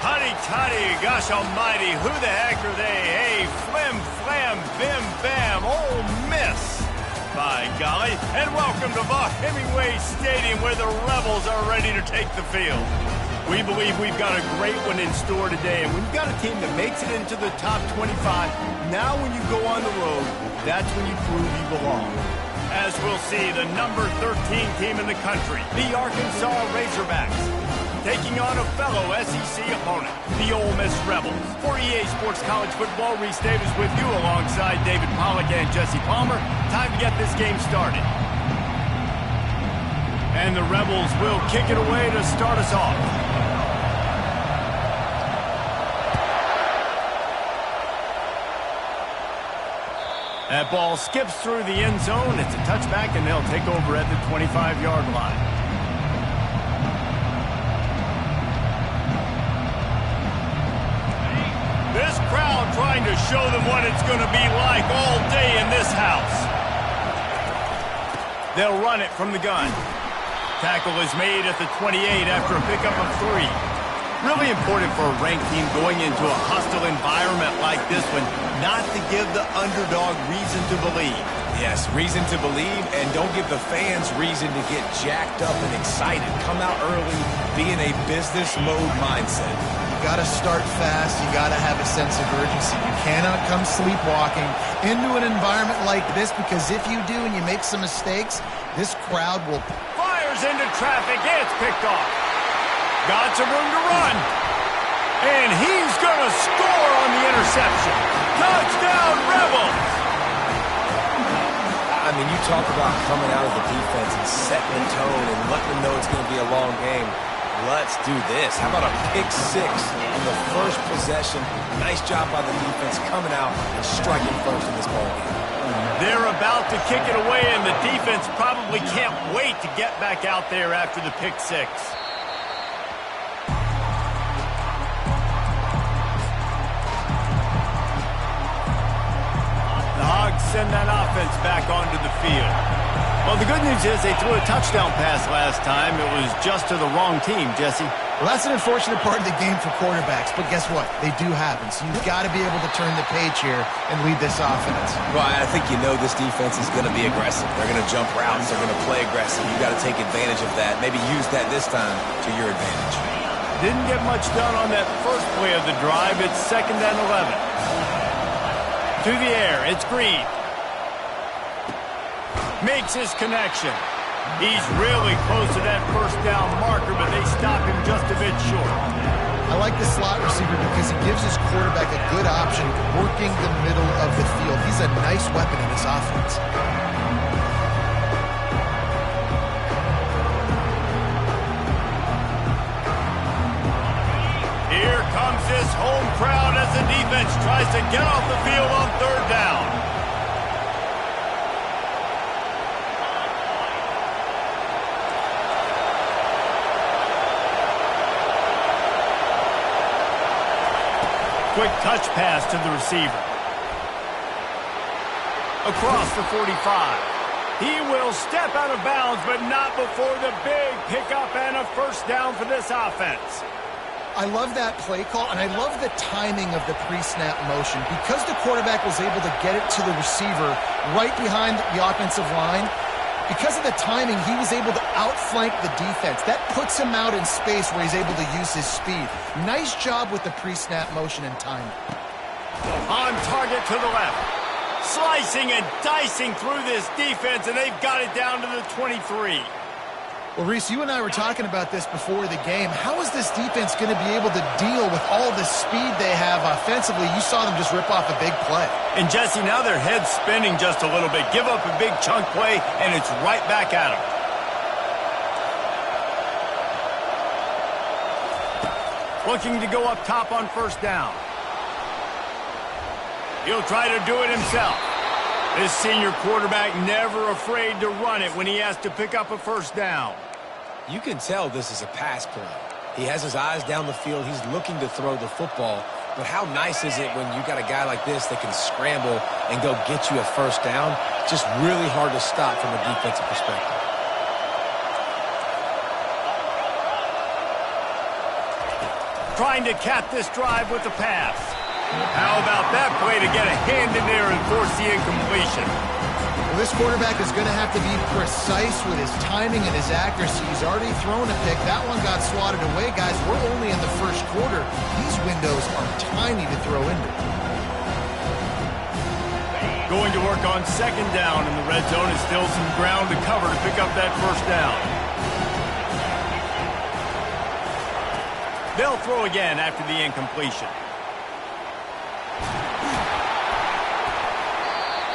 Huddy-tuddy, gosh almighty, who the heck are they? Hey, flim, flam, bim, bam, Ole Miss. By golly, and welcome to Buck Hemingway Stadium where the Rebels are ready to take the field. We believe we've got a great one in store today, and when you've got a team that makes it into the top 25, now when you go on the road, that's when you prove you belong. As we'll see, the number 13 team in the country, the Arkansas Razorbacks, taking on a fellow SEC opponent, the Ole Miss Rebels. For EA Sports College Football, Reese Davis with you alongside David Pollack and Jesse Palmer. Time to get this game started. And the Rebels will kick it away to start us off. That ball skips through the end zone. It's a touchback, and they'll take over at the 25-yard line. This crowd trying to show them what it's going to be like all day in this house. They'll run it from the gun. Tackle is made at the 28 after a pickup of 3. Really important for a ranked team going into a hostile environment like this one, not to give the underdog reason to believe. Yes, reason to believe, and don't give the fans reason to get jacked up and excited. Come out early, be in a business mode mindset. You got to start fast. You got to have a sense of urgency. You cannot come sleepwalking into an environment like this, because if you do and you make some mistakes, this crowd will... Fires into traffic. It's picked off. Got some room to run. And he's going to score on the interception. Touchdown, Rebels! I mean, you talk about coming out of the defense and setting the tone and letting them know it's going to be a long game. Let's do this. How about a pick 6 on the first possession? Nice job by the defense coming out and striking first in this ballgame. They're about to kick it away, and the defense probably can't wait to get back out there after the pick 6. Send that offense back onto the field. Well, the good news is they threw a touchdown pass last time. It was just to the wrong team, Jesse. Well, that's an unfortunate part of the game for quarterbacks, but guess what? They do happen, so you've got to be able to turn the page here and lead this offense. Well, I think you know this defense is going to be aggressive. They're going to jump routes. They're going to play aggressive. You've got to take advantage of that. Maybe use that this time to your advantage. Didn't get much done on that first play of the drive. It's 2nd and 11. To the air, it's Green. Makes his connection. He's really close to that first down marker, but they stop him just a bit short. I like the slot receiver because he gives his quarterback a good option working the middle of the field. He's a nice weapon in this offense. Here comes this home crowd as the defense tries to get off the field on 3rd down. Quick touch pass to the receiver. Across the 45. He will step out of bounds, but not before the big pickup and a first down for this offense. I love that play call, and I love the timing of the pre-snap motion. Because the quarterback was able to get it to the receiver right behind the offensive line, because of the timing, he was able to outflank the defense. That puts him out in space where he's able to use his speed. Nice job with the pre-snap motion and timing. On target to the left. Slicing and dicing through this defense, and they've got it down to the 23. Well, Reese, you and I were talking about this before the game. How is this defense going to be able to deal with all the speed they have offensively? You saw them just rip off a big play. And, Jesse, now their head's spinning just a little bit. Give up a big chunk play, and it's right back at them. Looking to go up top on first down. He'll try to do it himself. This senior quarterback never afraid to run it when he has to pick up a first down. You can tell this is a pass play. He has his eyes down the field. He's looking to throw the football. But how nice is it when you got a guy like this that can scramble and go get you a first down? Just really hard to stop from a defensive perspective. Trying to cap this drive with the pass. How about that play to get a hand in there and force the incompletion? Well, this quarterback is going to have to be precise with his timing and his accuracy. He's already thrown a pick. That one got swatted away, guys. We're only in the first quarter. These windows are tiny to throw into. Going to work on second down in the red zone is still some ground to cover to pick up that first down. They'll throw again after the incompletion.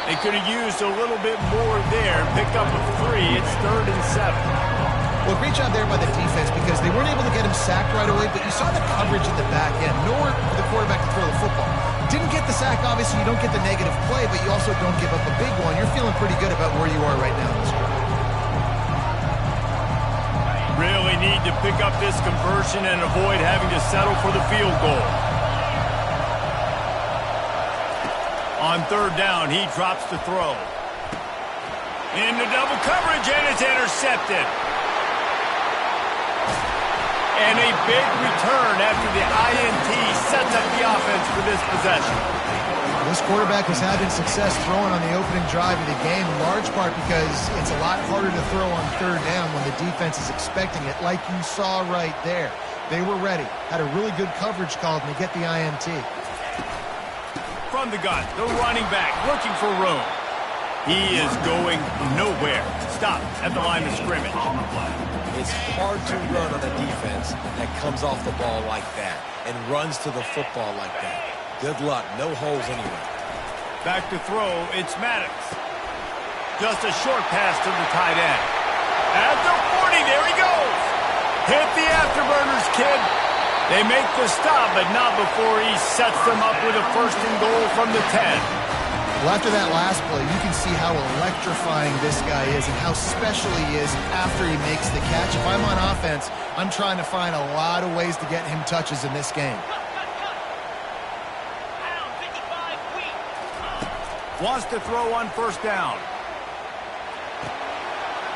They could have used a little bit more there. Picked up a 3. It's 3rd and 7. Well, great job there by the defense because they weren't able to get him sacked right away, but you saw the coverage at the back end. Nowhere for the quarterback to throw the football. Didn't get the sack, obviously. You don't get the negative play, but you also don't give up a big one. You're feeling pretty good about where you are right now in this drive. Really need to pick up this conversion and avoid having to settle for the field goal. On third down, he drops the throw. Into double coverage, and it's intercepted. And a big return after the INT sets up the offense for this possession. This quarterback has had success throwing on the opening drive of the game, in large part because it's a lot harder to throw on third down when the defense is expecting it, like you saw right there. They were ready, had a really good coverage call, and they get the INT. From the gun, the running back looking for room. He is going nowhere. Stop at the line of scrimmage. It's hard to run on a defense that comes off the ball like that and runs to the football like that. Good luck. No holes anywhere. Back to throw. It's Maddox. Just a short pass to the tight end. At the 40, there he goes. Hit the afterburners, kid. They make the stop, but not before he sets them up with a first and goal from the 10. Well, after that last play, you can see how electrifying this guy is and how special he is after he makes the catch. If I'm on offense, I'm trying to find a lot of ways to get him touches in this game. Wants to throw on first down.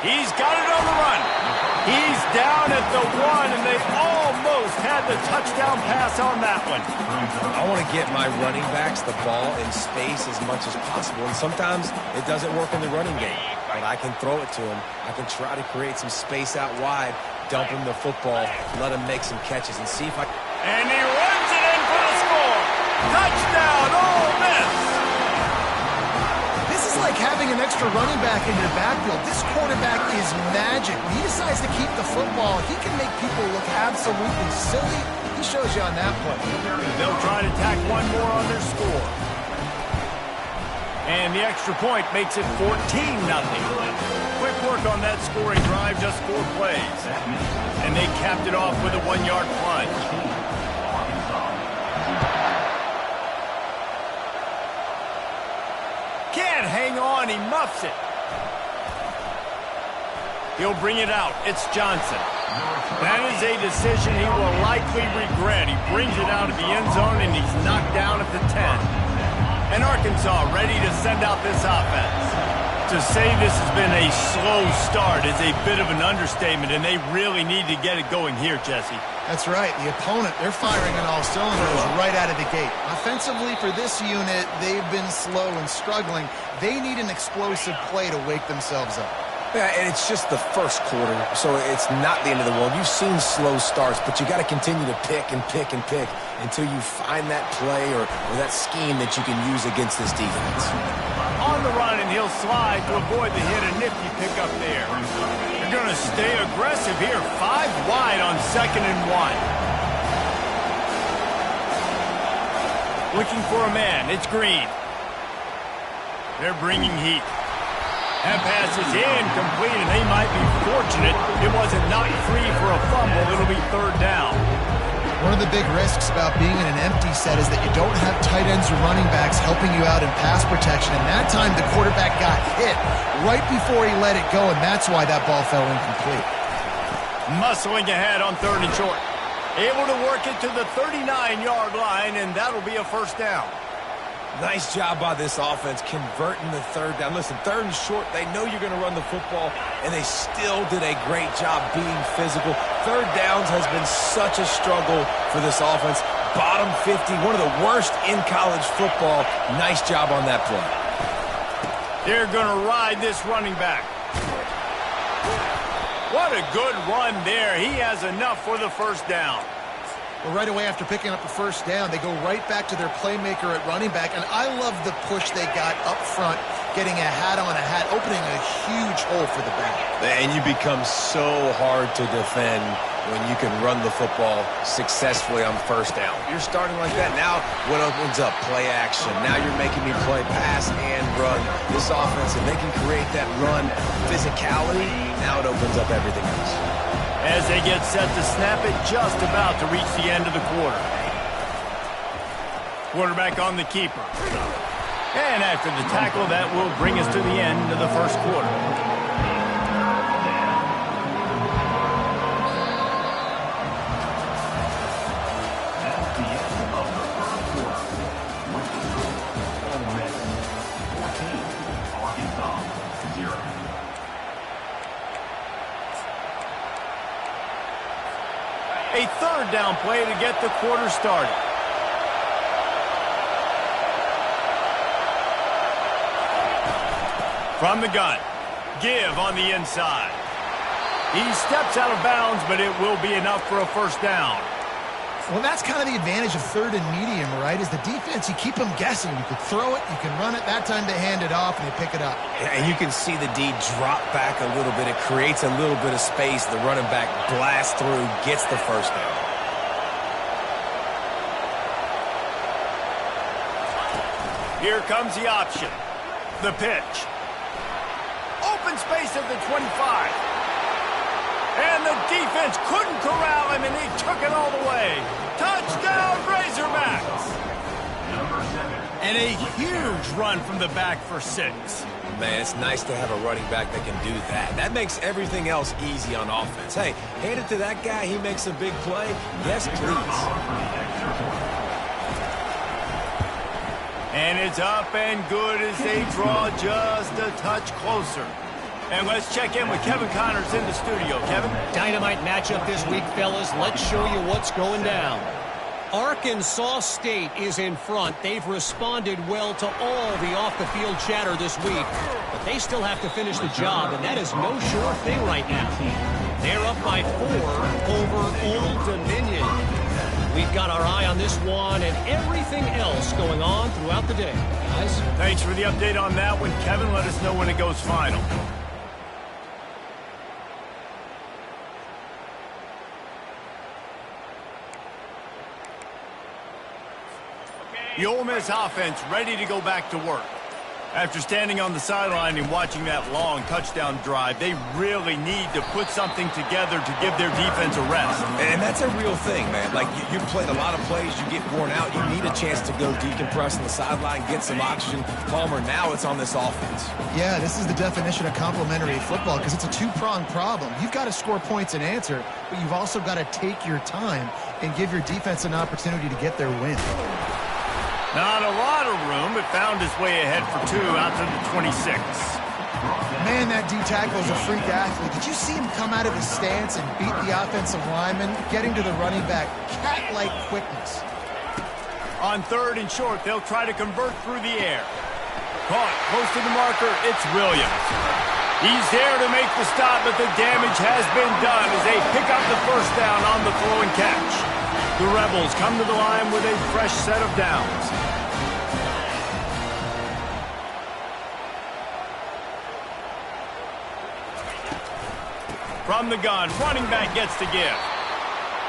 He's got it on the run. He's down at the 1, and they almost had the touchdown pass on that one. I want to get my running backs the ball in space as much as possible, and sometimes it doesn't work in the running game, but I can throw it to him. I can try to create some space out wide, dump him the football, let him make some catches, and see if I... And he runs it in for the score. Touchdown, Ole Miss. This is like having an extra running back in your backfield. This quarterback is magic. When he decides to keep the football, he can make people look absolutely silly. He shows you on that play. They'll try to tack one more on their score. And the extra point makes it 14-0. Quick work on that scoring drive, just 4 plays. And they capped it off with a 1-yard plunge. Can't hang on, he muffs it. He'll bring it out. It's Johnson. That is a decision he will likely regret. He brings it out of the end zone, and he's knocked down at the 10. And Arkansas ready to send out this offense. To say this has been a slow start is a bit of an understatement, and they really need to get it going here, Jesse. That's right. The opponent, they're firing on all cylinders right out of the gate. Offensively, for this unit, they've been slow and struggling. They need an explosive play to wake themselves up. Yeah, and it's just the first quarter, so it's not the end of the world. You've seen slow starts, but you got to continue to pick and pick and pick until you find that play or that scheme that you can use against this defense. On the run, and he'll slide to avoid the hit. A nifty pickup there. They're going to stay aggressive here. 5 wide on 2nd and 1. Looking for a man. It's Green. They're bringing heat. That pass is incomplete, and they might be fortunate it wasn't knocked free for a fumble. It'll be 3rd down. One of the big risks about being in an empty set is that you don't have tight ends or running backs helping you out in pass protection. And that time the quarterback got hit right before he let it go, and that's why that ball fell incomplete. Muscling ahead on 3rd and short. Able to work it to the 39-yard line, and that'll be a 1st down. Nice job by this offense converting the 3rd down. Listen, 3rd and short, they know you're going to run the football, and they still did a great job being physical. 3rd downs has been such a struggle for this offense. Bottom 50, one of the worst in college football. Nice job on that play. They're going to ride this running back. What a good run there. He has enough for the 1st down. Well, right away after picking up the 1st down, they go right back to their playmaker at running back. And I love the push they got up front, getting a hat on a hat, opening a huge hole for the back. And you become so hard to defend when you can run the football successfully on 1st down. You're starting like that. Now what opens up? Play action. Now you're making me play pass and run. This offense, if they can create that run physicality, now it opens up everything else. As they get set to snap it, just about to reach the end of the quarter. Quarterback on the keeper. And after the tackle, that will bring us to the end of the 1st quarter. A 3rd down play to get the quarter started. From the gun, give on the inside. He steps out of bounds, but it will be enough for a 1st down. Well, that's kind of the advantage of 3rd and medium, right? Is the defense, you keep them guessing. You can throw it, you can run it. That time they hand it off and they pick it up. And you can see the D drop back a little bit. It creates a little bit of space. The running back blasts through, gets the 1st down. Here comes the option. The pitch. Open space at the 25. And the defense couldn't corral him, and he took it all the way. Touchdown, Razorbacks! And a huge run from the back for 6. Man, it's nice to have a running back that can do that. That makes everything else easy on offense. Hey, hand it to that guy. He makes a big play. Yes, please. And it's up and good as they draw just a touch closer. And let's check in with Kevin Connors in the studio. Kevin? Dynamite matchup this week, fellas. Let's show you what's going down. Arkansas State is in front. They've responded well to all the off-the-field chatter this week, but they still have to finish the job, and that is no sure thing right now. They're up by 4 over Old Dominion. We've got our eye on this one and everything else going on throughout the day. Guys? Thanks for the update on that one, Kevin. Let us know when it goes final. The Ole Miss offense ready to go back to work. After standing on the sideline and watching that long touchdown drive, they really need to put something together to give their defense a rest. And that's a real thing, man. Like, you've played a lot of plays, you get worn out, you need a chance to go decompress on the sideline, get some oxygen. Palmer, now it's on this offense. Yeah, this is the definition of complementary football because it's a two-pronged problem. You've got to score points and answer, but you've also got to take your time and give your defense an opportunity to get their win. Not a lot of room, but found his way ahead for 2 out to the 26. Man, that D-tackle is a freak athlete. Did you see him come out of his stance and beat the offensive lineman, getting to the running back? Cat-like quickness. On 3rd and short, they'll try to convert through the air. Caught close to the marker, it's Williams. He's there to make the stop, but the damage has been done as they pick up the 1st down on the throw and catch. The Rebels come to the line with a fresh set of downs. From the gun, running back gets to give.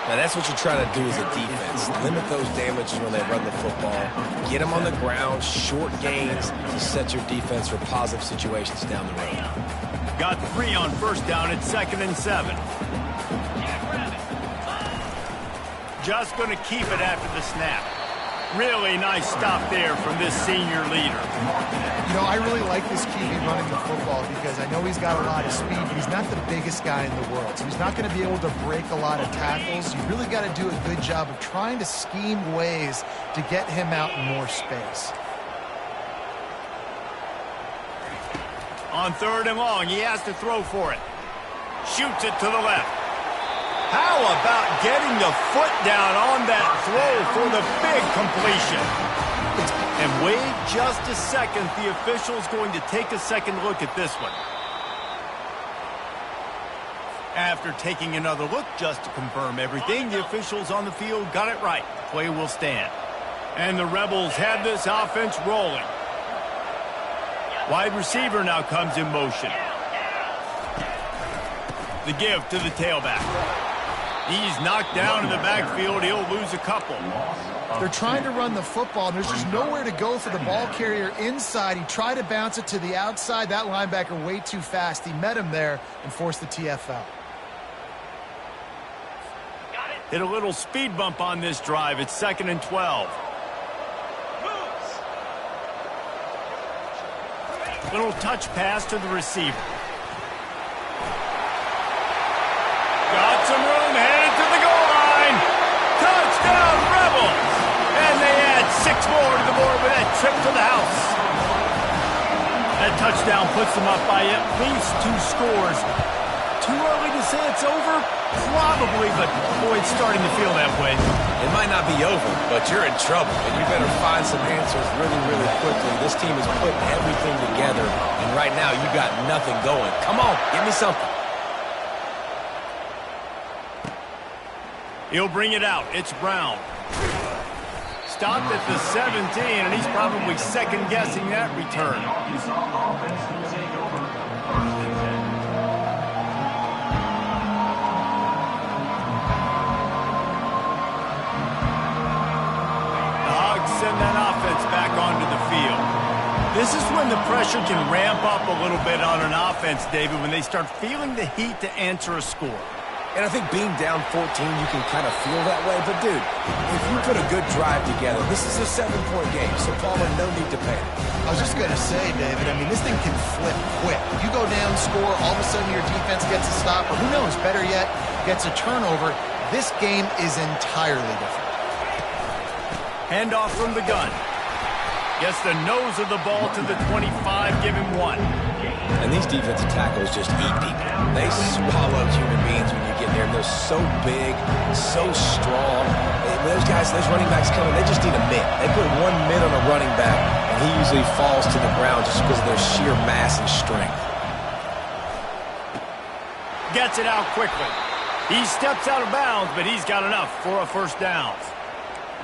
Now, that's what you're trying to do as a defense. Limit those damages when they run the football. Get them on the ground, short gains to set your defense for positive situations down the road. Got 3 on first down at 2nd and 7. Just going to keep it after the snap. Really nice stop there from this senior leader. You know, I really like this QB running the football because I know he's got a lot of speed, but he's not the biggest guy in the world. So he's not going to be able to break a lot of tackles. You really got to do a good job of trying to scheme ways to get him out in more space. On 3rd and long, he has to throw for it. Shoots it to the left. How about getting the foot down on that throw for the big completion? And wait just a second. The official's going to take a second look at this one. After taking another look just to confirm everything, the officials on the field got it right. Play will stand. And the Rebels have this offense rolling. Wide receiver now comes in motion. The give to the tailback. He's knocked down in the backfield. He'll lose a couple. They're trying to run the football, and there's just nowhere to go for the ball carrier inside. He tried to bounce it to the outside. That linebacker way too fast. He met him there and forced the TFL. Hit a little speed bump on this drive. It's 2nd and 12. Little touch pass to the receiver. Got some room, headed to the goal line. Touchdown, Rebels! And they add 6 more to the board with that trip to the house. That touchdown puts them up by at least 2 scores. Too early to say it's over? Probably, but boy, it's starting to feel that way. It might not be over, but you're in trouble, and you better find some answers really, really quickly. This team is putting everything together, and right now you got nothing going. Come on, give me something. He'll bring it out. It's Brown. Stopped at the 17, and he's probably second-guessing that return. The Hogs send that offense back onto the field. This is when the pressure can ramp up a little bit on an offense, David, when they start feeling the heat to answer a score. And I think being down 14, you can kind of feel that way. But, dude, if you put a good drive together, this is a 7-point game, so, Paula, no need to panic. I was just going to say, David, I mean, this thing can flip quick. You go down, score, all of a sudden your defense gets a stop, or who knows, better yet, gets a turnover. This game is entirely different. Handoff from the gun. Gets the nose of the ball to the 25, give him 1. And these defensive tackles just eat people. They swallow human beings when you get there. They're so big, so strong. When those guys, those running backs come in, they just need a mitt. They put 1 mitt on a running back, and he usually falls to the ground just because of their sheer mass and strength. Gets it out quickly. He steps out of bounds, but he's got enough for a first down.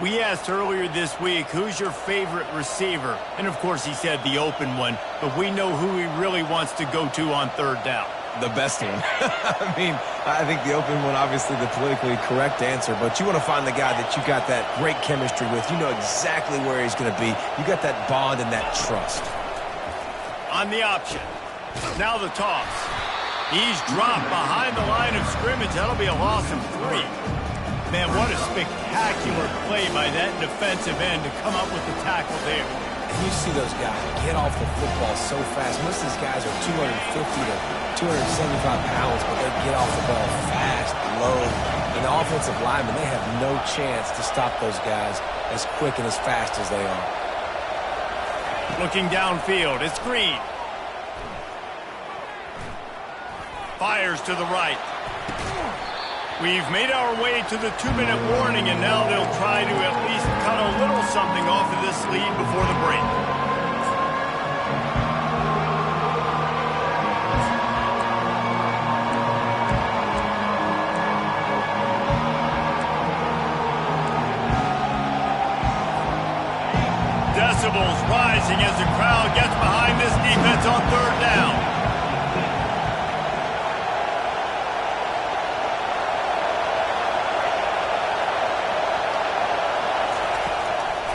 We asked earlier this week, who's your favorite receiver? And, of course, he said the open one, but we know who he really wants to go to on 3rd down. The best one. I mean, I think the open one, obviously the politically correct answer, but you want to find the guy that you got that great chemistry with. You know exactly where he's going to be. You got that bond and that trust. On the option. Now the toss. He's dropped behind the line of scrimmage. That'll be a loss of 3. Man, what a spectacular play by that defensive end to come up with the tackle there. And you see those guys get off the football so fast. Most of these guys are 250 to 275 pounds, but they get off the ball fast, low. And the offensive linemen, they have no chance to stop those guys as quick and as fast as they are. Looking downfield, it's Green. Fires to the right. We've made our way to the 2-minute warning, and now they'll try to at least cut a little something off of this lead before the break. Decibels rising as the crowd gets behind this defense on 3rd down.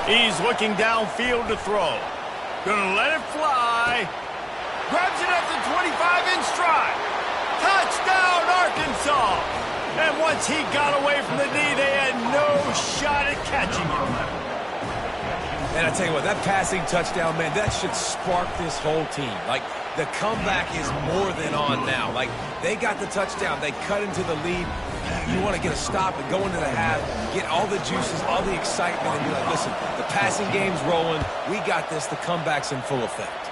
He's looking downfield to throw. Gonna let it fly. Grabs it at the 25 in stride. Touchdown, Arkansas! And once he got away from the knee, they had no shot at catching him. And I tell you what, that passing touchdown, man, that should spark this whole team. Like, the comeback is more than on now. Like, they got the touchdown. They cut into the lead. You want to get a stop and go into the half, get all the juices, all the excitement, and be like, listen, the passing game's rolling. We got this. The comeback's in full effect.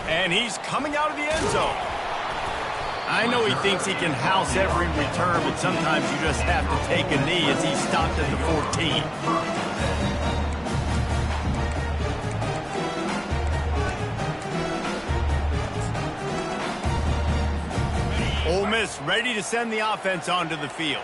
And he's coming out of the end zone. I know he thinks he can house every return, but sometimes you just have to take a knee as he's stopped at the 14. Ole Miss ready to send the offense onto the field.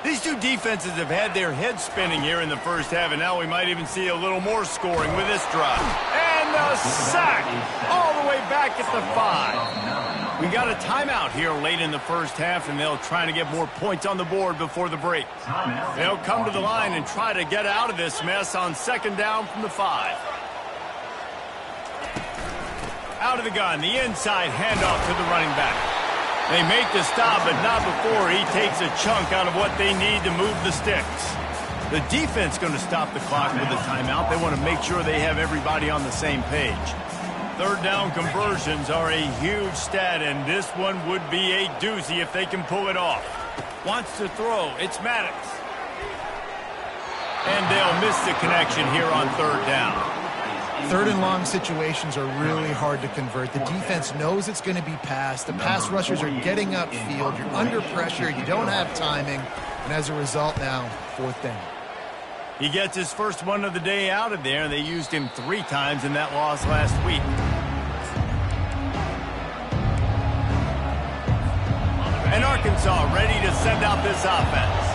These two defenses have had their heads spinning here in the first half, and now we might even see a little more scoring with this drive. And a sack all the way back at the 5. We got a timeout here late in the first half, and they'll try to get more points on the board before the break. They'll come to the line and try to get out of this mess on second down from the 5. Out of the gun, the inside handoff to the running back. They make the stop, but not before he takes a chunk out of what they need to move the sticks. The defense going to stop the clock with a timeout. They want to make sure they have everybody on the same page. Third down conversions are a huge stat, and this one would be a doozy if they can pull it off. Wants to throw. It's Maddox. And they'll miss the connection here on third down. Third and long situations are really hard to convert. The defense knows it's going to be passed. The pass rushers are getting upfield. You're under pressure. You don't have timing. And as a result now, fourth down. He gets his first one of the day out of there. They used him 3 times in that loss last week. And Arkansas ready to send out this offense.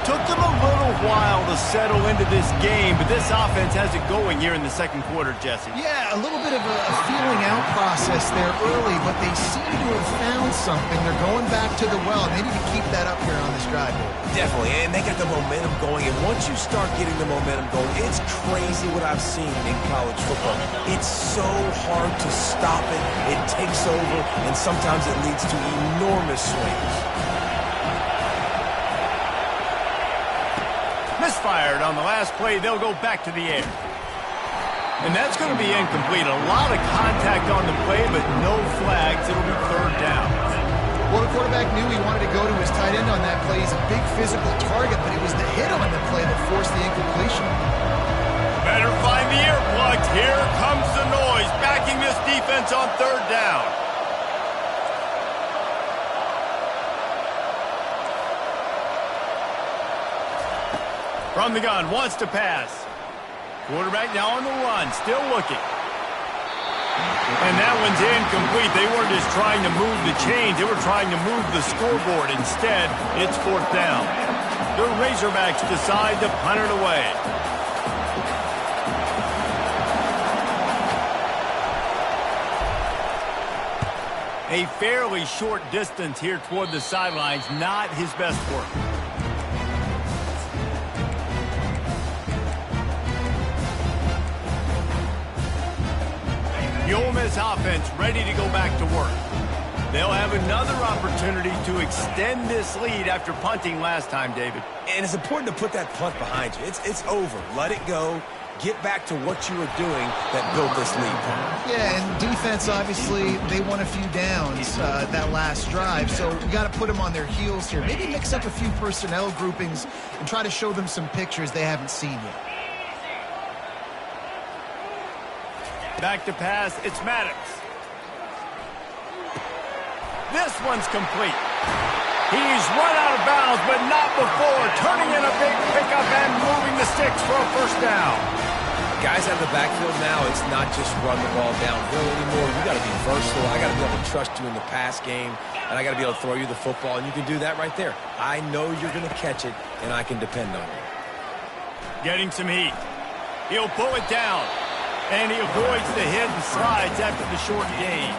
Took them a little while to settle into this game, but this offense has it going here in the second quarter, Jesse. Yeah, a little bit of a feeling out process there early, but they seem to have found something. They're going back to the well, and they need to keep that up here on this drive. Definitely, and they got the momentum going, and once you start getting the momentum going, it's crazy what I've seen in college football. It's so hard to stop it. It takes over, and sometimes it leads to enormous swings. Misfired on the last play. They'll go back to the air. And that's going to be incomplete. A lot of contact on the play, but no flags. It'll be third down. Well, the quarterback knew he wanted to go to his tight end on that play. He's a big physical target, but it was the hit on the play that forced the incompletion. Better find the earplugs. Here comes the noise, backing this defense on third down. From the gun, wants to pass. Quarterback now on the run, still looking. And that one's incomplete. They weren't just trying to move the chains, they were trying to move the scoreboard. Instead, it's fourth down. The Razorbacks decide to punt it away. A fairly short distance here toward the sidelines, not his best work. The Ole Miss offense ready to go back to work. They'll have another opportunity to extend this lead after punting last time, David. And it's important to put that punt behind you. It's over. Let it go. Get back to what you were doing that built this lead. Yeah, and defense, obviously, they won a few downs that last drive, so we got to put them on their heels here. Maybe mix up a few personnel groupings and try to show them some pictures they haven't seen yet. Back to pass, it's Maddox. This one's complete. He's run out of bounds, but not before turning in a big pickup and moving the sticks for a first down. Guys out of the backfield now, it's not just run the ball downhill anymore. You got to be versatile. I got to be able to trust you in the pass game, and I got to be able to throw you the football, and you can do that right there. I know you're going to catch it, and I can depend on you. Getting some heat. He'll pull it down. And he avoids the hit and slides after the short gain.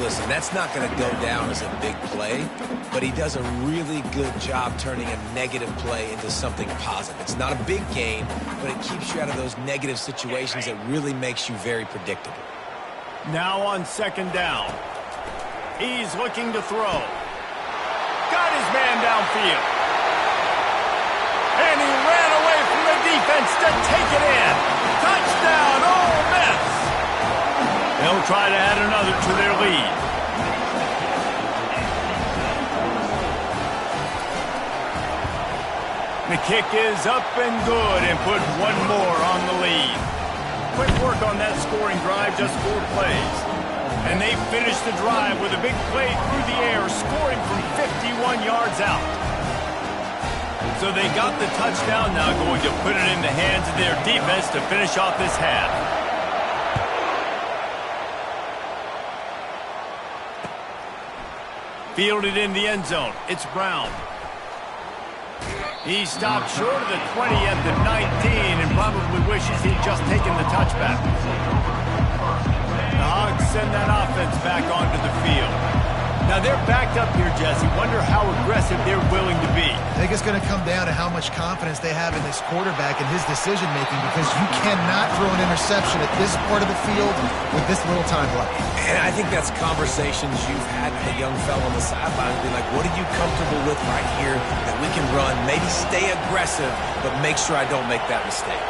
Listen, that's not going to go down as a big play, but he does a really good job turning a negative play into something positive. It's not a big gain, but it keeps you out of those negative situations that really makes you very predictable. Now on second down. He's looking to throw. Got his man downfield. And he ran away from the defense to take it in. Touchdown, Ole Miss. They'll try to add another to their lead. The kick is up and good and put one more on the lead. Quick work on that scoring drive, just 4 plays. And they finished the drive with a big play through the air, scoring from 51 yards out. So they got the touchdown, now going to put it in the hands of their defense to finish off this half. Fielded in the end zone. It's Brown. He stopped short of the 20 at the 19 and probably wishes he'd just taken the touchback. The Hogs send that offense back onto the field. Now they're backed up here, Jesse. Wonder how aggressive they're willing to be. I think it's going to come down to how much confidence they have in this quarterback and his decision-making, because you cannot throw an interception at this part of the field with this little time left. And I think that's conversations you've had with a young fellow on the sideline. Be like, what are you comfortable with right here that we can run? Maybe stay aggressive, but make sure I don't make that mistake.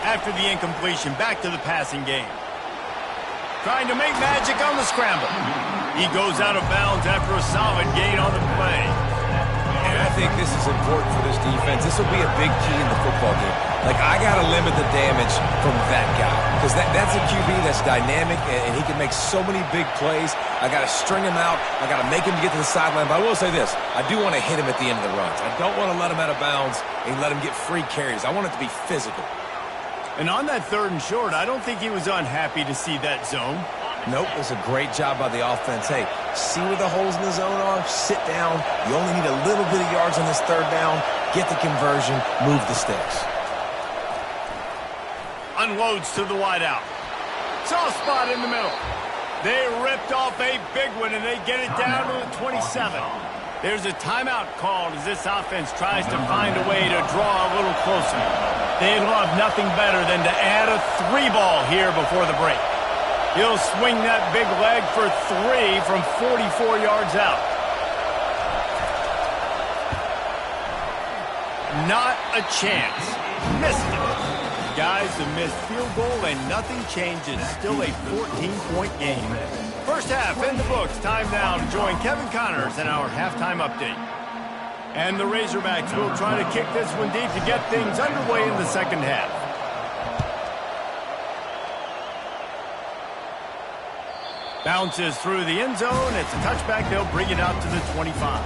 After the incompletion, back to the passing game. Trying to make magic on the scramble. He goes out of bounds after a solid gain on the play. And I think this is important for this defense. This will be a big key in the football game. Like, I got to limit the damage from that guy, because that's a QB that's dynamic, and he can make so many big plays. I got to string him out. I got to make him get to the sideline. But I will say this. I do want to hit him at the end of the runs. I don't want to let him out of bounds and let him get free carries. I want it to be physical. And on that 3rd and short, I don't think he was unhappy to see that zone. Nope, it was a great job by the offense. Hey, see where the holes in the zone are? Sit down. You only need a little bit of yards on this 3rd down. Get the conversion. Move the sticks. Unloads to the wideout. Soft spot in the middle. They ripped off a big one, and they get it down to the 27. There's a timeout called as this offense tries to find a way to draw a little closer. They'd love nothing better than to add a 3-ball here before the break. He'll swing that big leg for 3 from 44 yards out. Not a chance. Missed it. Guys, a missed field goal and nothing changes. Still a 14-point game. First half in the books. Time now to join Kevin Connors in our halftime update. And the Razorbacks will try to kick this one deep to get things underway in the second half. Bounces through the end zone. It's a touchback. They'll bring it out to the 25.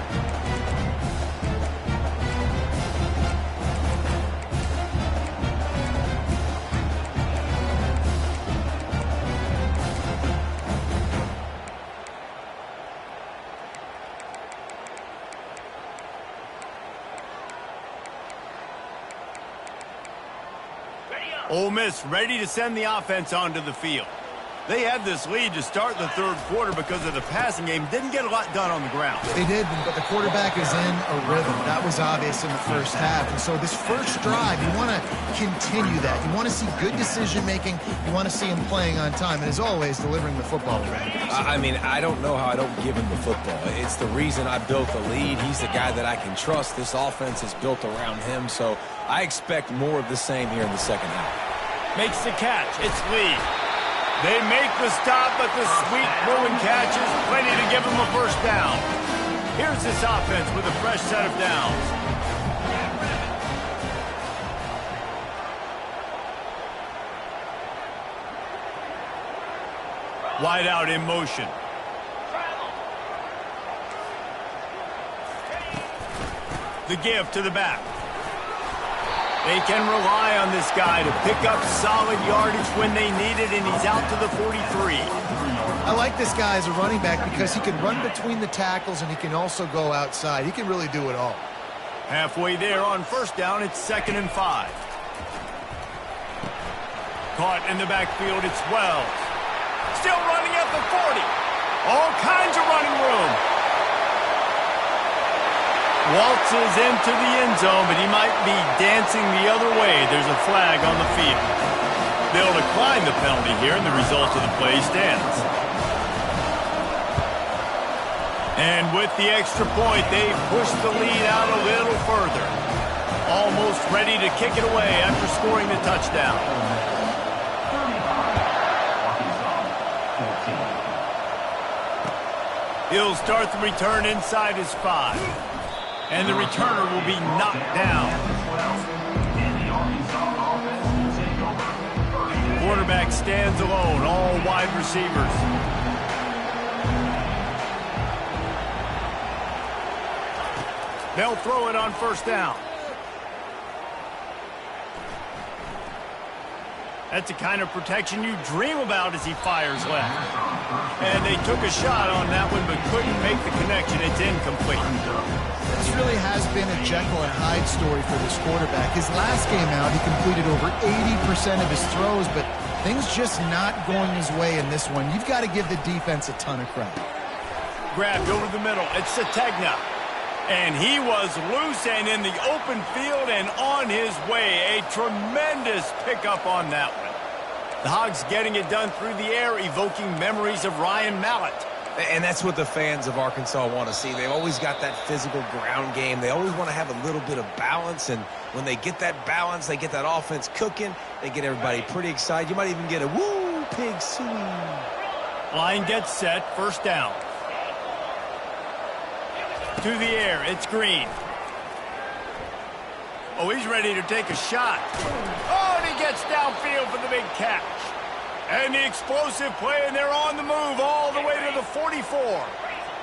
Ole Miss ready to send the offense onto the field. They had this lead to start the 3rd quarter because of the passing game. Didn't get a lot done on the ground. They did, but the quarterback is in a rhythm. That was obvious in the first half. And so this first drive, you want to continue that. You want to see good decision-making. You want to see him playing on time. And as always, delivering the football. I mean, I don't know how I don't give him the football. It's the reason I built the lead. He's the guy that I can trust. This offense is built around him. So I expect more of the same here in the second half. Makes the catch. It's Lee. They make the stop, but the sweet Bruin catch is plenty to give them a first down. Here's this offense with a fresh set of downs. Wide out in motion. The give to the back. They can rely on this guy to pick up solid yardage when they need it, and he's out to the 43. I like this guy as a running back because he can run between the tackles and he can also go outside. He can really do it all. Halfway there on first down, it's 2nd and 5. Caught in the backfield, it's Wells. Still running at the 40. All kinds of running room. Waltzes into the end zone, but he might be dancing the other way. There's a flag on the field. They'll decline the penalty here, and the result of the play stands. And with the extra point, they've pushed the lead out a little further. Almost ready to kick it away after scoring the touchdown. He'll start the return inside his 5. And the returner will be knocked down. Quarterback stands alone, all wide receivers. They'll throw it on first down. That's the kind of protection you dream about as he fires left. And they took a shot on that one, but couldn't make the connection. It's incomplete. This really has been a Jekyll and Hyde story for this quarterback. His last game out, he completed over 80% of his throws, but things just not going his way in this one. You've got to give the defense a ton of credit. Grabbed over the middle. It's Sategna. And he was loose and in the open field and on his way. A tremendous pickup on that one. The Hogs getting it done through the air, evoking memories of Ryan Mallett. And that's what the fans of Arkansas want to see. They've always got that physical ground game. They always want to have a little bit of balance. And when they get that balance, they get that offense cooking. They get everybody pretty excited. You might even get a woo, pig suey. Line gets set, first down. To the air, it's Green. Oh, he's ready to take a shot. Oh, and he gets downfield for the big catch. And the explosive play, and they're on the move all the way to the 44.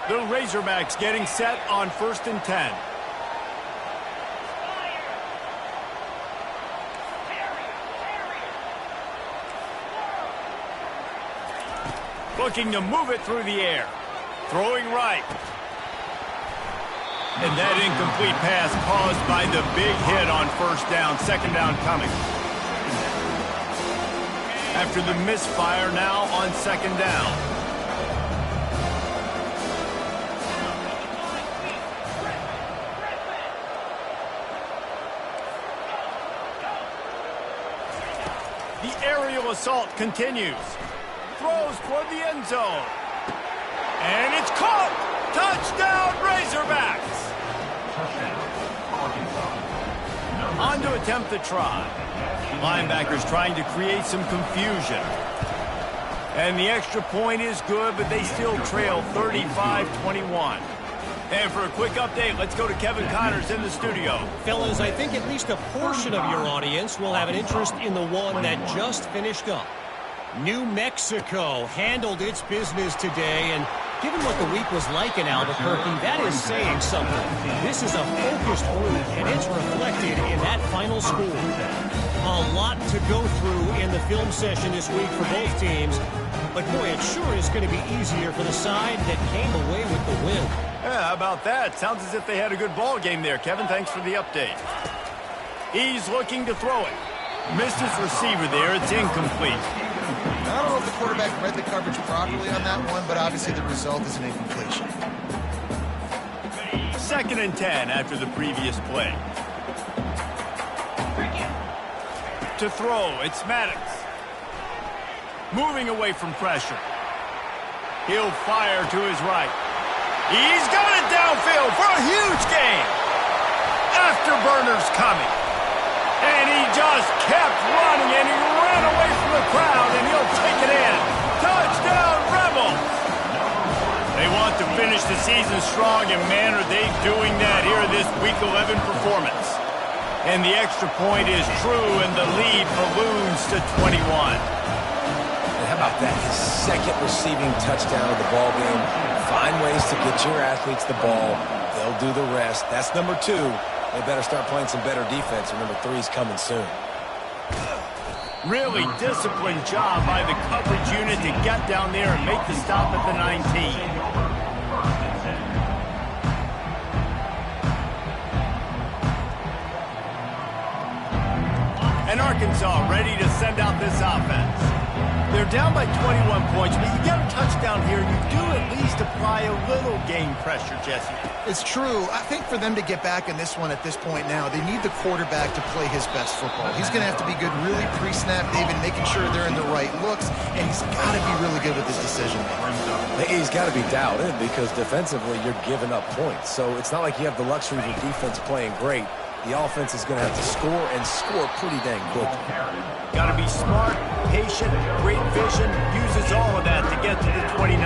The Razorbacks getting set on 1st and 10. Looking to move it through the air. Throwing right. And that incomplete pass caused by the big hit on first down. Second down coming. After the misfire, now on second down. The aerial assault continues. Throws toward the end zone. And it's caught! Touchdown, Razorbacks! On to attempt the try. Linebackers trying to create some confusion. And the extra point is good, but they still trail 35-21. And for a quick update, let's go to Kevin Connors in the studio. Fellas, I think at least a portion of your audience will have an interest in the one that just finished up. New Mexico handled its business today, and given what the week was like in Albuquerque, that is saying something. This is a focused group, and it's reflected in that final score. A lot to go through in the film session this week for both teams, but boy, it sure is going to be easier for the side that came away with the win. Yeah, how about that? Sounds as if they had a good ball game there. Kevin, thanks for the update. He's looking to throw it. Missed his receiver there. It's incomplete. I don't know if the quarterback read the coverage properly on that one, but obviously the result is an incompletion. 2nd and 10 after the previous play. To throw, it's Maddox. Moving away from pressure. He'll fire to his right. He's got it downfield for a huge gain. Afterburner's coming. And he just kept running, and he ran away from the crowd, and he'll take it in. Touchdown, Rebels! They want to finish the season strong, and man, are they doing that here in this Week 11 performance. And the extra point is true, and the lead balloons to 21. And how about that? His second receiving touchdown of the ball game. Find ways to get your athletes the ball. They'll do the rest. That's number 2. They better start playing some better defense, or number 3's coming soon. Really disciplined job by the coverage unit to get down there and make the stop at the 19. And Arkansas ready to send out this offense. They're down by 21 points, but you get a touchdown here, you do at least apply a little game pressure, Jesse. It's true. I think for them to get back in this one at this point now, they need the quarterback to play his best football. He's going to have to be good really pre-snap, David, making sure they're in the right looks, and he's got to be really good with his decision making. He's got to be dialed in because defensively you're giving up points. So it's not like you have the luxury of your defense playing great. The offense is going to have to score and score pretty dang quickly. Got to be smart, patient, great vision, uses all of that to get to the 29.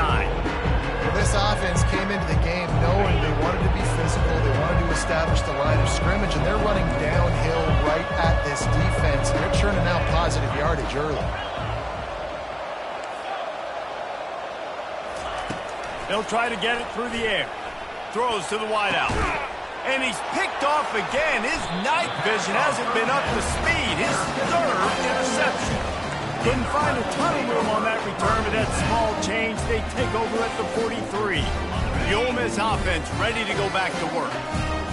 This offense came into the game knowing they wanted to be physical, they wanted to establish the line of scrimmage, and they're running downhill right at this defense, and they're churning out positive yardage early. They'll try to get it through the air. Throws to the wideout. And he's picked off again. His night vision hasn't been up to speed. His third interception. Couldn't find a ton of room on that return, but that small change, they take over at the 43. The Ole Miss offense ready to go back to work.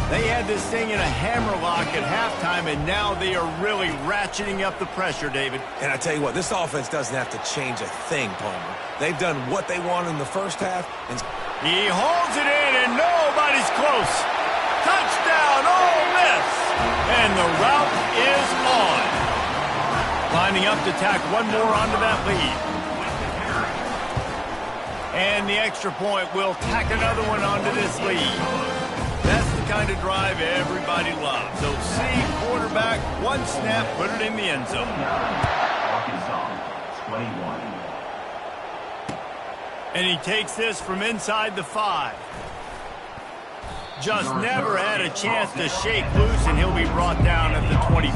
They had this thing in a hammerlock at halftime, and now they are really ratcheting up the pressure, David. And I tell you what, this offense doesn't have to change a thing, Palmer. They've done what they wanted in the first half. And he holds it in, and nobody's close. Touchdown, Ole Miss! And the route is on. Lining up to tack one more onto that lead. And the extra point will tack another one onto this lead. That's the kind of drive everybody loves. So see quarterback, one snap, put it in the end zone. Arkansas, 21. And he takes this from inside the 5. Just never had a chance to shake loose, and he'll be brought down at the 24.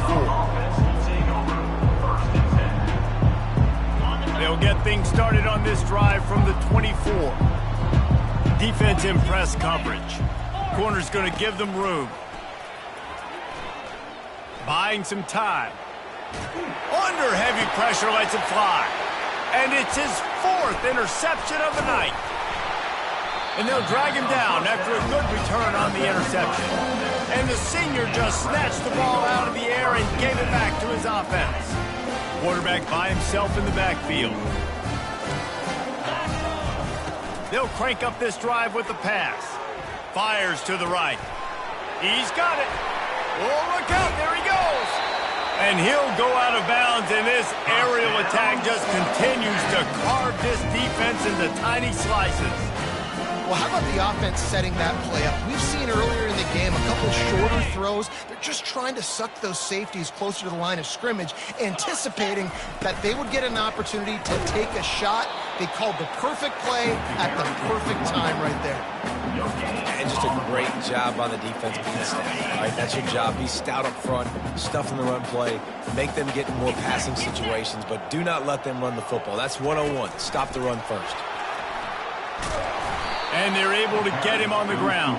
They'll get things started on this drive from the 24. Defense in press coverage. Corner's going to give them room. Buying some time. Under heavy pressure, lets it fly. And it's his 4th interception of the night. And they'll drag him down after a good return on the interception. And the senior just snatched the ball out of the air and gave it back to his offense. Quarterback by himself in the backfield. They'll crank up this drive with the pass. Fires to the right. He's got it. Oh, look out. There he goes. And he'll go out of bounds, and this aerial attack just continues to carve this defense into tiny slices. Well, how about the offense setting that play up? We've seen earlier in the game a couple shorter throws. They're just trying to suck those safeties closer to the line of scrimmage, anticipating that they would get an opportunity to take a shot. They called the perfect play at the perfect time right there. And just a great job on the defense being stout. All right, that's your job. Be stout up front, stuff in the run play, make them get in more passing situations, but do not let them run the football. That's 101. Stop the run first. And they're able to get him on the ground.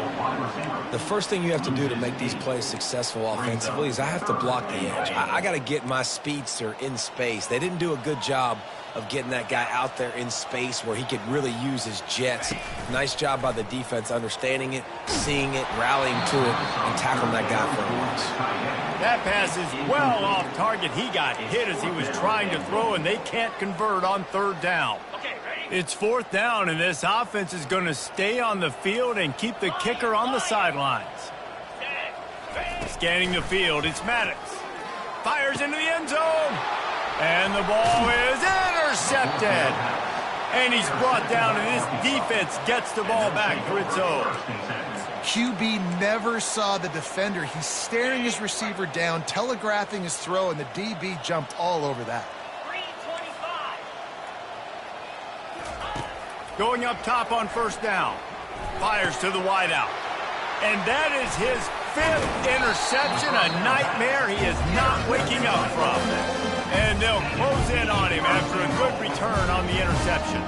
The first thing you have to do to make these plays successful offensively is I have to block the edge. I got to get my speedster in space. They didn't do a good job of getting that guy out there in space where he could really use his jets. Nice job by the defense understanding it, seeing it, rallying to it, and tackling that guy for a loss. That pass is well off target. He got hit as he was trying to throw, and they can't convert on 3rd down. It's 4th down, and this offense is going to stay on the field and keep the kicker on the sidelines. Scanning the field, it's Maddox. Fires into the end zone. And the ball is intercepted. And he's brought down, and this defense gets the ball back for its own. QB never saw the defender. He's staring his receiver down, telegraphing his throw, and the DB jumped all over that. Going up top on 1st down. Fires to the wideout. And that is his 5th interception, a nightmare he is not waking up from. And they'll close in on him after a good return on the interception.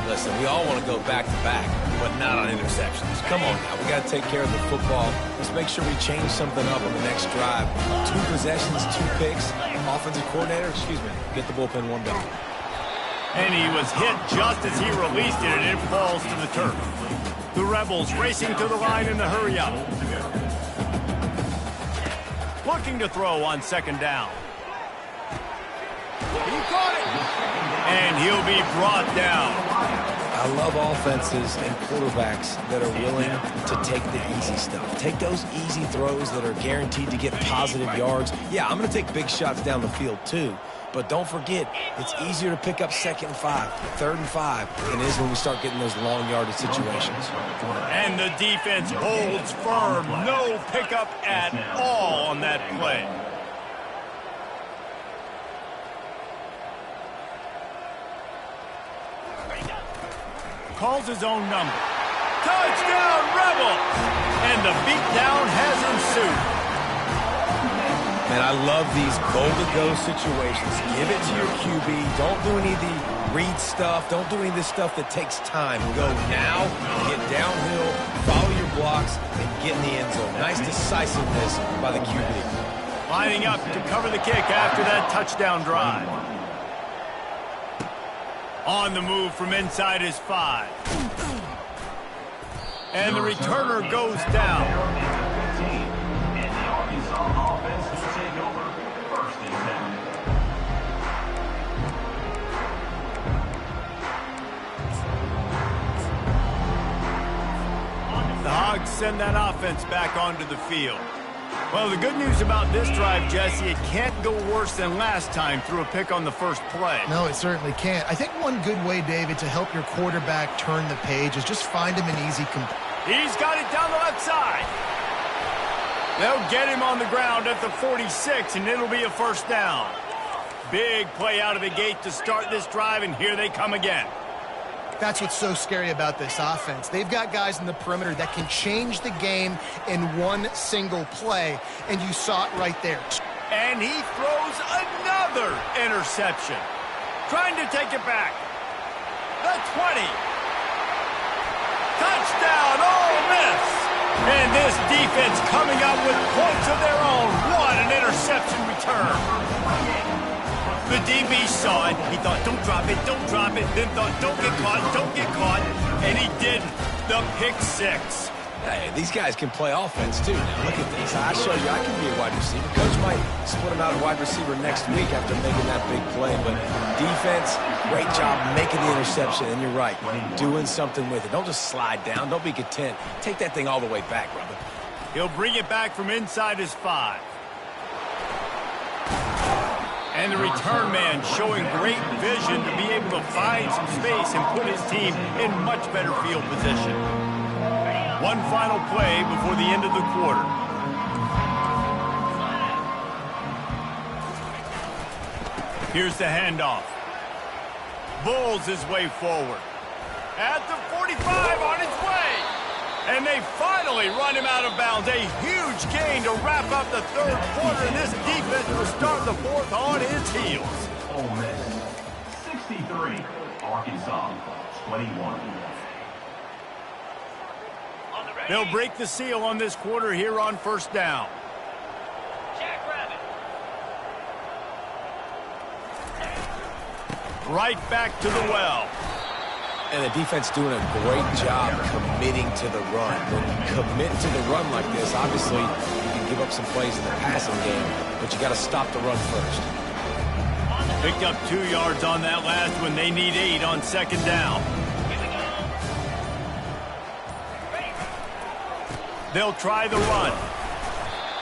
Listen, we all want to go back-to-back, but not on interceptions. Come on now, we got to take care of the football. Let's make sure we change something up on the next drive. 2 possessions, 2 picks. Offensive coordinator, get the bullpen one down. And he was hit just as he released it, and it falls to the turf. The Rebels racing to the line in the hurry-up. Looking to throw on 2nd down. And he'll be brought down. I love offenses and quarterbacks that are willing to take the easy stuff. Take those easy throws that are guaranteed to get positive yards. Yeah, I'm going to take big shots down the field too. But don't forget, it's easier to pick up 2nd and 5, 3rd and 5 than it is when we start getting those long yardage situations. And the defense holds firm. No pickup at all on that play. Calls his own number. Touchdown, Rebels! And the beatdown has ensued. And I love these goal-to-go situations. Give it to your QB. Don't do any of the read stuff. Don't do any of this stuff that takes time. Go now, get downhill, follow your blocks, and get in the end zone. Nice decisiveness by the QB. Lining up to cover the kick after that touchdown drive. On the move from inside his 5. And the returner goes down. The Hogs send that offense back onto the field. Well, the good news about this drive, Jesse, it can't go worse than last time through a pick on the first play. No, it certainly can't. I think one good way, David, to help your quarterback turn the page is just find him an easy complete. He's got it down the left side. They'll get him on the ground at the 46, and it'll be a first down. Big play out of the gate to start this drive, and here they come again. That's what's so scary about this offense. They've got guys in the perimeter that can change the game in one single play, and you saw it right there. And he throws another interception. Trying to take it back. The 20. Touchdown, Ole Miss. And this defense coming up with points of their own. What an interception return. The DB saw it. He thought, don't drop it, don't drop it. Then thought, don't get caught. And he didn't. The pick 6. Hey, these guys can play offense too. Now look at this. I showed you I can be a wide receiver. Coach might split him out a wide receiver next week after making that big play. But defense, great job making the interception. And you're right, doing something with it. Don't just slide down. Don't be content. Take that thing all the way back, brother. He'll bring it back from inside his 5. And the return man showing great vision to be able to find some space and put his team in much better field position. One final play before the end of the quarter. Here's the handoff. Bulls his way forward. At the 45 on his way. And they finally run him out of bounds. A huge gain to wrap up the third quarter. And this defense will start the fourth on its heels. Ole Miss 63, Arkansas 21. They'll break the seal on this quarter here on first down. Right back to the well. And the defense doing a great job committing to the run. When you commit to the run like this, obviously you can give up some plays in the passing game, but you got to stop the run first. Picked up 2 yards on that last one. They need 8 on second down. They'll try the run.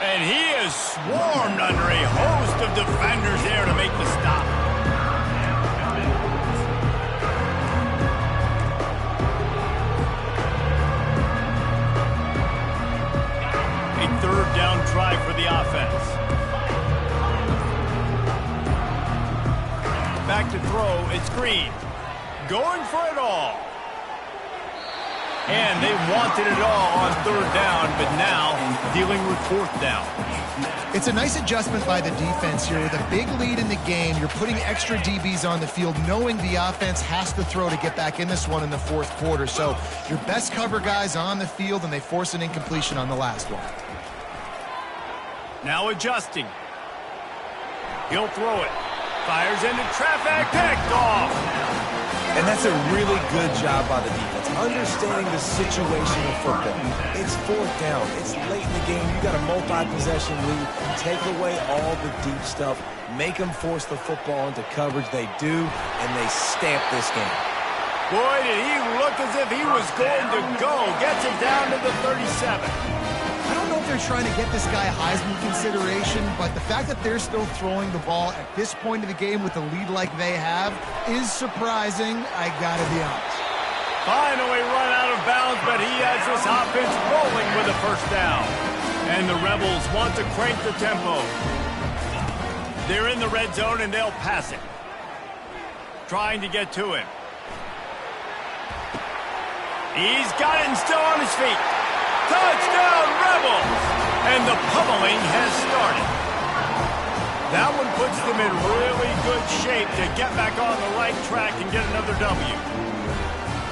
And he is swarmed under a host of defenders there to make the stop. A third down try for the offense. Back to throw, it's Green. Going for it all. And they wanted it all on third down, but now dealing with fourth down. It's a nice adjustment by the defense here. With a big lead in the game, you're putting extra DBs on the field, knowing the offense has to throw to get back in this one in the fourth quarter. So your best cover guys on the field, and they force an incompletion on the last one. Now adjusting. He'll throw it. Fires into traffic. Picked off. And that's a really good job by the defense, understanding the situation of football. It's fourth down. It's late in the game. You got a multi-possession lead. Take away all the deep stuff. Make them force the football into coverage. They do, and they stamp this game. Boy, did he look as if he was going to go. Gets it down to the 37. I don't know if they're trying to get this guy Heisman consideration, but the fact that they're still throwing the ball at this point of the game with a lead like they have is surprising, I gotta be honest. Finally run out of bounds, but he has this offense rolling with a first down. And the Rebels want to crank the tempo. They're in the red zone, and they'll pass it. Trying to get to him. He's got it and still on his feet. Touchdown, Rebels! And the pummeling has started. That one puts them in really good shape to get back on the right track and get another W.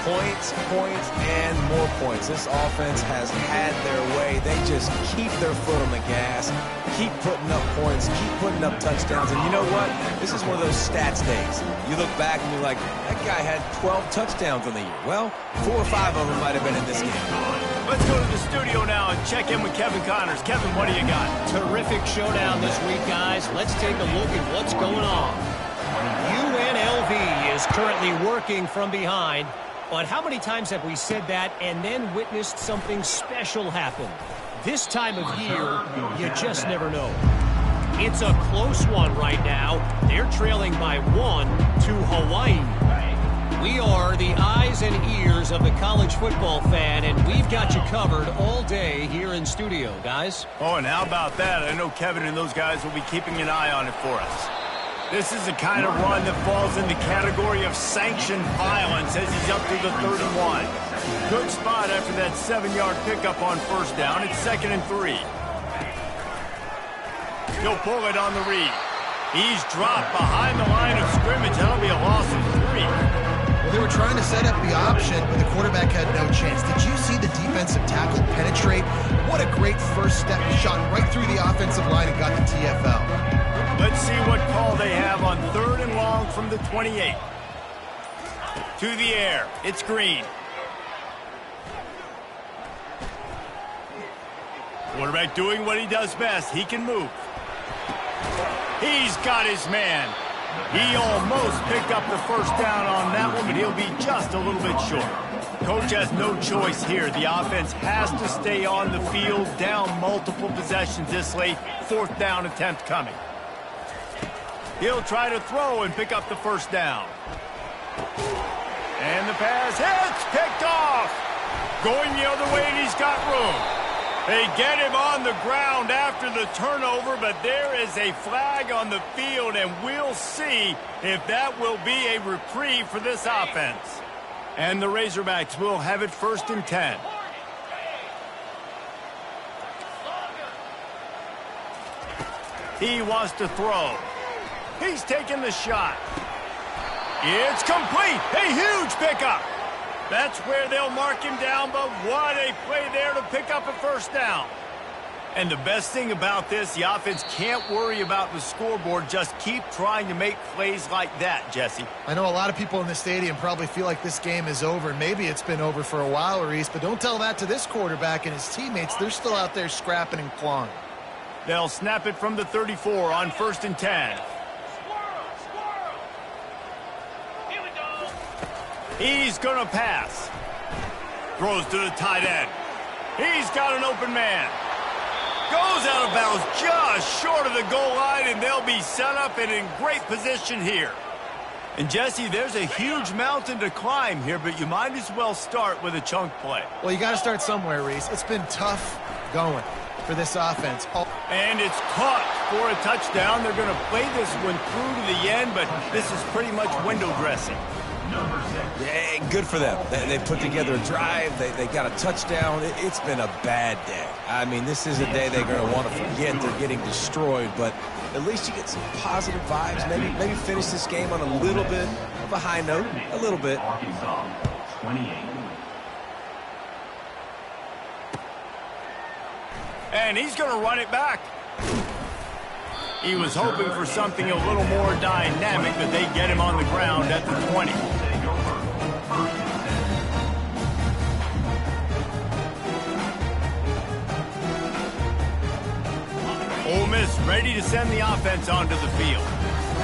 Points, points, and more points. This offense has had their way. They just keep their foot on the gas, keep putting up points, keep putting up touchdowns. And you know what? This is one of those stats days. You look back and you're like, that guy had 12 touchdowns in the year. Well, 4 or 5 of them might have been in this game. Let's go to the studio now and check in with Kevin Connors. Kevin, what do you got? Terrific showdown this week, guys. Let's take a look at what's going on. UNLV is currently working from behind. But how many times have we said that and then witnessed something special happen? This time of year, you just never know. It's a close one right now. They're trailing by 1 to Hawaii. We are the eyes and ears of the college football fan, and we've got you covered all day here in studio, guys. Oh, and how about that? I know Kevin and those guys will be keeping an eye on it for us. This is the kind of run that falls in the category of sanctioned violence as he's up to the 31. Good spot after that 7-yard pickup on first down. It's 2nd and 3. He'll pull it on the read. He's dropped behind the line of scrimmage. That'll be a loss of 3. Well, they were trying to set up the option, but the quarterback had no chance. Did you see the defensive tackle penetrate? What a great first step. He shot right through the offensive line and got the TFL. Let's see what call they have on 3rd and long from the 28. To the air. It's Green. Quarterback doing what he does best. He can move. He's got his man. He almost picked up the first down on that one, but he'll be just a little bit short. Coach has no choice here. The offense has to stay on the field, down multiple possessions this late. 4th down attempt coming. He'll try to throw and pick up the first down. And the pass hits, picked off. Going the other way, and he's got room. They get him on the ground after the turnover, but there is a flag on the field, and we'll see if that will be a reprieve for this offense. And the Razorbacks will have it 1st and 10. He wants to throw. He's taking the shot. It's complete. A huge pickup. That's where they'll mark him down, but what a play there to pick up a first down. And the best thing about this, the offense can't worry about the scoreboard. Just keep trying to make plays like that, Jesse. I know a lot of people in the stadium probably feel like this game is over. Maybe it's been over for a while, Reese, but don't tell that to this quarterback and his teammates. They're still out there scrapping and clawing. They'll snap it from the 34 on 1st and 10. He's going to pass. Throws to the tight end. He's got an open man. Goes out of bounds just short of the goal line, and they'll be set up and in great position here. And, Jesse, there's a huge mountain to climb here, but you might as well start with a chunk play. Well, you got to start somewhere, Reese. It's been tough going for this offense. And it's caught for a touchdown. They're going to play this one through to the end, but this is pretty much window dressing. Yeah, good for them. They put together a drive. They got a touchdown. It's been a bad day. I mean, this is a day they're going to want to forget. They're getting destroyed, but at least you get some positive vibes. Maybe finish this game on a little bit of a high note. A little bit. Arkansas, 28. And he's going to run it back. He was hoping for something a little more dynamic, but they get him on the ground at the 20. ready to send the offense onto the field.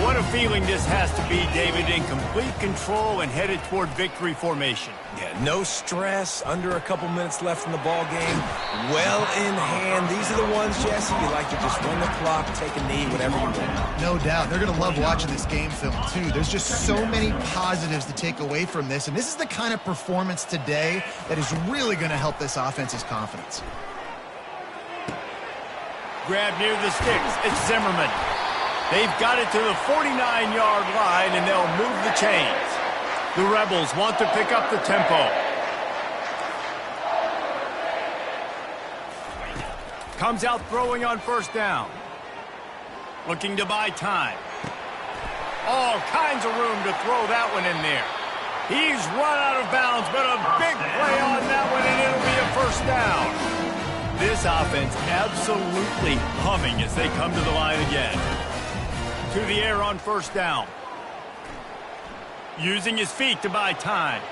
What a feeling this has to be, David, in complete control and headed toward victory formation. Yeah, no stress, under a couple minutes left in the ball game, well in hand. These are the ones, Jesse, you like to just run the clock, take a knee, whatever you want. No doubt. They're going to love watching this game film, too. There's just so many positives to take away from this, and this is the kind of performance today that is really going to help this offense's confidence. Grab near the sticks. It's Zimmerman. They've got it to the 49-yard line, and they'll move the chains. The Rebels want to pick up the tempo. Comes out throwing on first down. Looking to buy time. All kinds of room to throw that one in there. He's run out of bounds, but a big play on that one, and it'll be a first down. This offense absolutely humming as they come to the line again. To the air on first down. Using his feet to buy time.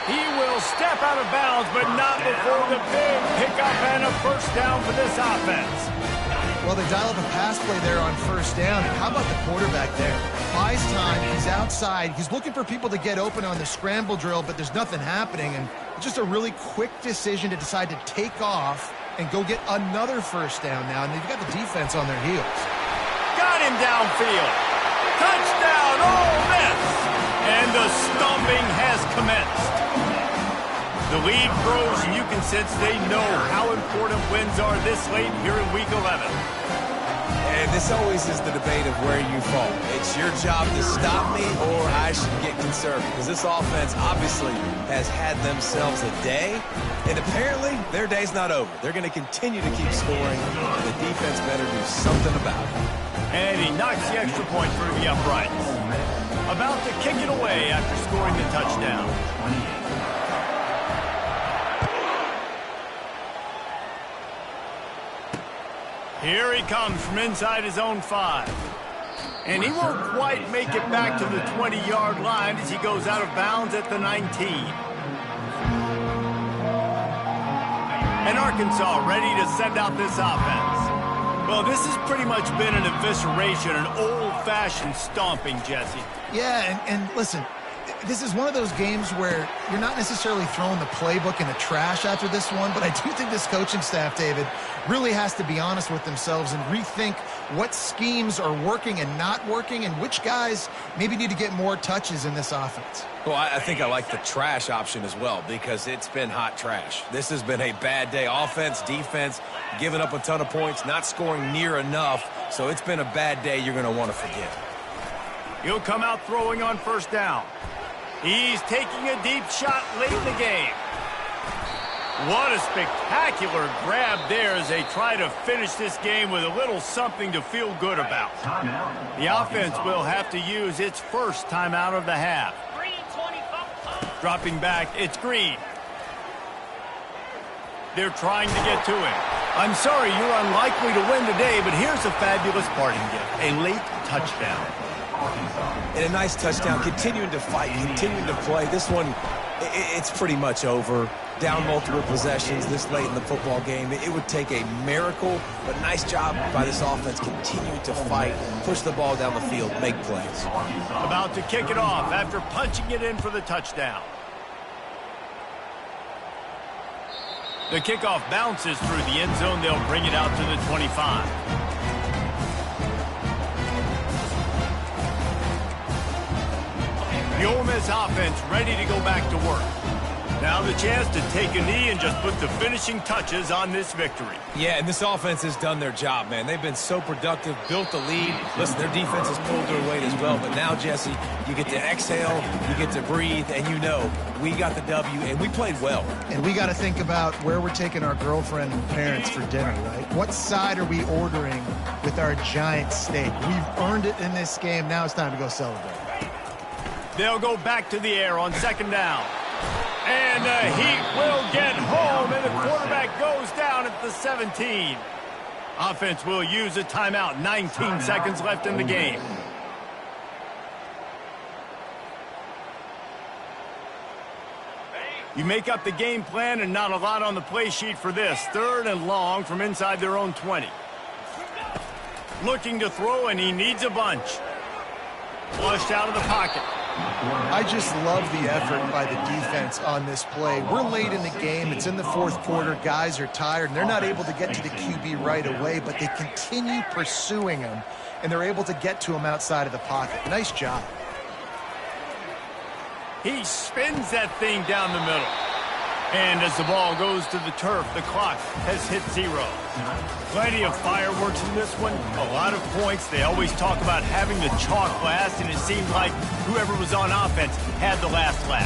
He will step out of bounds, but not before the big pickup and a first down for this offense. Well, they dial up a pass play there on first down, and how about the quarterback there? Buys time, he's outside, he's looking for people to get open on the scramble drill, but there's nothing happening, and it's just a really quick decision to decide to take off and go get another first down now, and they've got the defense on their heels. Got him downfield. Touchdown, Ole Miss! And the stomping has commenced. The lead grows, and you can sense they know how important wins are this late here in Week 11. And this always is the debate of where you fall. It's your job to stop me, or I should get conservative. Because this offense obviously has had themselves a day, and apparently their day's not over. They're going to continue to keep scoring, and the defense better do something about it. And he knocks the extra point through the uprights. About to kick it away after scoring the touchdown. Here he comes from inside his own 5. And he won't quite make it back to the 20-yard line as he goes out of bounds at the 19. And Arkansas ready to send out this offense. Well, this has pretty much been an evisceration, an old-fashioned stomping, Jesse. Yeah, and listen, this is one of those games where you're not necessarily throwing the playbook in the trash after this one, but I do think this coaching staff, David, really has to be honest with themselves and rethink what schemes are working and not working and which guys maybe need to get more touches in this offense. Well, I think I like the trash option as well because it's been hot trash. This has been a bad day. Offense, defense, giving up a ton of points, not scoring near enough. So it's been a bad day you're going to want to forget. He'll come out throwing on first down. He's taking a deep shot late in the game. What a spectacular grab there as they try to finish this game with a little something to feel good about. The offense will have to use its first timeout of the half. Dropping back, it's Green. They're trying to get to him. I'm sorry, you're unlikely to win today, but here's a fabulous parting gift, a late touchdown. And a nice touchdown, continuing to fight, continuing to play. This one, it's pretty much over. Down multiple possessions this late in the football game. It would take a miracle, but nice job by this offense continuing to fight, push the ball down the field, make plays. About to kick it off after punching it in for the touchdown. The kickoff bounces through the end zone. They'll bring it out to the 25. The Ole Miss offense ready to go back to work. Now the chance to take a knee and just put the finishing touches on this victory. Yeah, and this offense has done their job, man. They've been so productive, built the lead. Listen, their defense has pulled their weight as well. But now, Jesse, you get to exhale, you get to breathe, and you know we got the W, and we played well. And we got to think about where we're taking our girlfriend and parents for dinner, right? What side are we ordering with our giant steak? We've earned it in this game. Now it's time to go celebrate. They'll go back to the air on second down. And the Heat will get home, and the quarterback goes down at the 17. Offense will use a timeout. 19 seconds left in the game. You make up the game plan and not a lot on the play sheet for this. 3rd and long from inside their own 20. Looking to throw, and he needs a bunch. Flushed out of the pocket. I just love the effort by the defense on this play. We're late in the game. It's in the 4th quarter. Guys are tired, and they're not able to get to the QB right away, but they continue pursuing him, and they're able to get to him outside of the pocket. Nice job. He spins that thing down the middle. And as the ball goes to the turf, the clock has hit 0. Plenty of fireworks in this one, a lot of points. They always talk about having the chalk last, and it seemed like whoever was on offense had the last laugh.